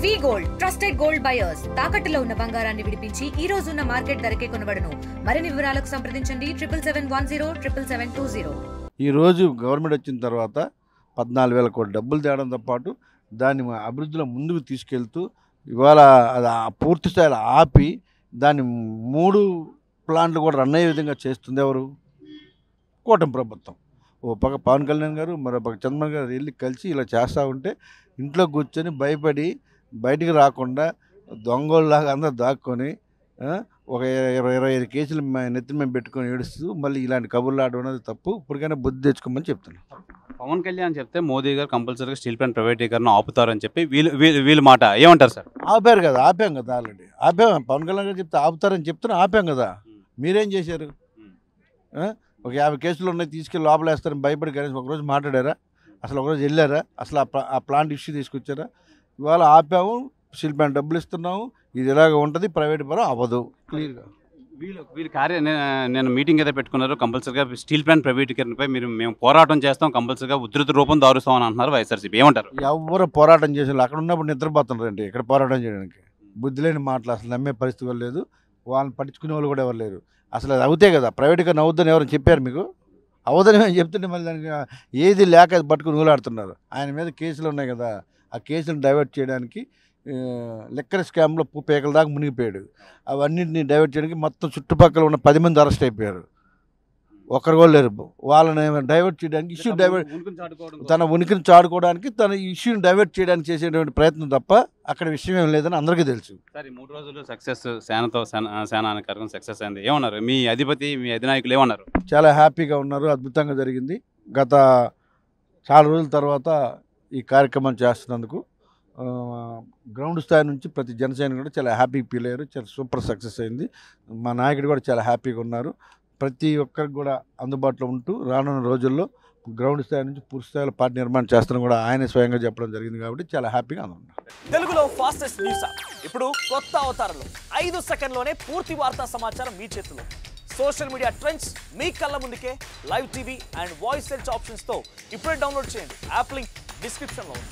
వి gold trusted gold buyers తాకట్టులో ఉన్న బంగారాన్ని విడిపించి ఈ రోజు ఉన్న మార్కెట్ ధరకే కొనబడును. మరిన్ని వివరాలకు సంప్రదించండి 7710772020. ఈ రోజు గవర్నమెంట్ వచ్చిన తర్వాత 14,000 కోట్ల డబ్బులు తేవడంతో పాటు దాన్ని అభివృద్ధిలో ముందుకు తీసుకెళ్తూ ఇవాళ అది పూర్తి స్థాయిలో ఆపి దాన్ని 3 ప్లాంట్లు కూడా రన్ అయ్యే విధంగా చేస్తుంది ఎవరు? కూటమి ప్రభుత్వం. ఓ పక్క పవన్ కళ్యాణ్ గారు, మరో పక్క చంద్రబాబు గారు వెళ్ళి కలిసి ఇలా చేస్తూ ఉంటే ఇంట్లో కూర్చొని భయపడి బయటికి రాకుండా దొంగోళ్ళలాగా అందరూ దాక్కొని ఒక 25 కేసులు నెత్తి మీద పెట్టుకొని ఏడుస్తూ మళ్ళీ ఇలాంటి కబుర్లు ఆడడం అనేది తప్పు. ఇప్పటికైనా బుద్ధి తెచ్చుకోమని చెప్తున్నాను. పవన్ కళ్యాణ్ చెప్తే మోదీ గారు కంపల్సరీగా స్టీల్ ప్లాంట్ ప్రైవేటీకరణ ఆపుతారని చెప్పి వీళ్ళు మాట ఏమంటారు సార్? ఆపారు కదా, ఆపాం కదా, ఆల్రెడీ ఆపాం. పవన్ కళ్యాణ్ గారు చెప్తే ఆపుతారని చెప్తున్నా, ఆపాం కదా. మీరేం చేశారు? ఒక 50 కేసులు ఉన్నాయి తీసుకెళ్ళి లోపలేస్తారని భయపడి కనీసం ఒకరోజు మాట్లాడారా? అసలు ఒకరోజు వెళ్ళారా? అసలు ఆ ప్లాంట్ ఇష్యూ తీసుకొచ్చారా? ఇవాళ ఆపాము, స్టీల్ ప్లాంట్ డబ్బులు ఇస్తున్నాము, ఇది ఇలాగ ఉంటుంది, ప్రైవేట్ పరం అవ్వదు. క్లియర్గా నేను మీటింగ్ అయితే పెట్టుకున్నారు. కంపల్సరీగా స్టీల్ ప్లాంట్ ప్రైవేటీకరణపై మేము పోరాటం చేస్తాం, కంపల్సరీగా ఉధృత రూపం దారుస్తాం అని అంటున్నారు వైఎస్ఆర్సీపీ. ఏమంటారు? ఎవరు పోరాటం చేసిన అక్కడ ఉన్నప్పుడు నిద్రపోతున్నారండి. ఇక్కడ పోరాటం చేయడానికి బుద్ధి లేని మాటలు అసలు నమ్మే పరిస్థితి లేదు. వాళ్ళని పట్టించుకునే వాళ్ళు కూడా ఎవరు లేరు. అసలు అది అవుతాయి కదా, ప్రైవేట్గా అవుద్దని ఎవరైనా చెప్పారు మీకు? అవదని మేము చెప్తుంటే మళ్ళీ దానికి ఏది లేక అది పట్టుకుని ఊలాడుతున్నారు. ఆయన మీద కేసులు ఉన్నాయి కదా, ఆ కేసులను డైవర్ట్ చేయడానికి లిక్కర్ స్కామ్లో పేకల దాకా మునిగిపోయాడు. అవన్నింటినీ డైవర్ట్ చేయడానికి మొత్తం చుట్టుపక్కల ఉన్న 10 మంది అరెస్ట్ అయిపోయారు. ఒక్కరు కూడా లేరు. వాళ్ళని డైవర్ట్ చేయడానికి తన ఉనికిని చాడుకోవడానికి, తన ఇష్యూని డైవర్ట్ చేయడానికి చేసేటువంటి ప్రయత్నం తప్ప అక్కడ విషయం ఏం లేదని అందరికీ తెలుసు. సరే, 3 రోజులు సక్సెస్ సేనా కార్యక్రమం సక్సెస్ అయింది. ఏమన్నారు మీ అధిపతి, మీ అధినాయకులు ఏమన్నారు? చాలా హ్యాపీగా ఉన్నారు, అద్భుతంగా జరిగింది. గత చాలా రోజుల తర్వాత ఈ కార్యక్రమం చేస్తున్నందుకు గ్రౌండ్ స్థాయి నుంచి ప్రతి జనసేన కూడా చాలా హ్యాపీ ఫీల్ అయ్యారు. చాలా సూపర్ సక్సెస్ అయింది. మా నాయకుడు కూడా చాలా హ్యాపీగా ఉన్నారు. ప్రతి ఒక్కరికి కూడా అందుబాటులో ఉంటూ రానున్న రోజుల్లో గ్రౌండ్ స్థాయి నుంచి పూర్తి స్థాయిలో పార్టీ నిర్మాణం చేస్తాను కూడా ఆయన స్వయంగా చెప్పడం జరిగింది. కాబట్టి చాలా హ్యాపీగా ఉన్నారు. తెలుగులో ఫాస్టెస్ట్ న్యూస్ ఇప్పుడు కొత్త అవతారంలో 5 సెకండ్లోనే పూర్తి వార్తా సమాచారం మీ చేతిలో. సోషల్ మీడియా ట్రెండ్స్ మీ కళ్ళ ముందుకే live TV and voice search ఆప్షన్స్తో ఇప్పుడే డౌన్లోడ్ చేయండి. యాప్ లింక్ డిస్క్రిప్షన్లో ఉంది.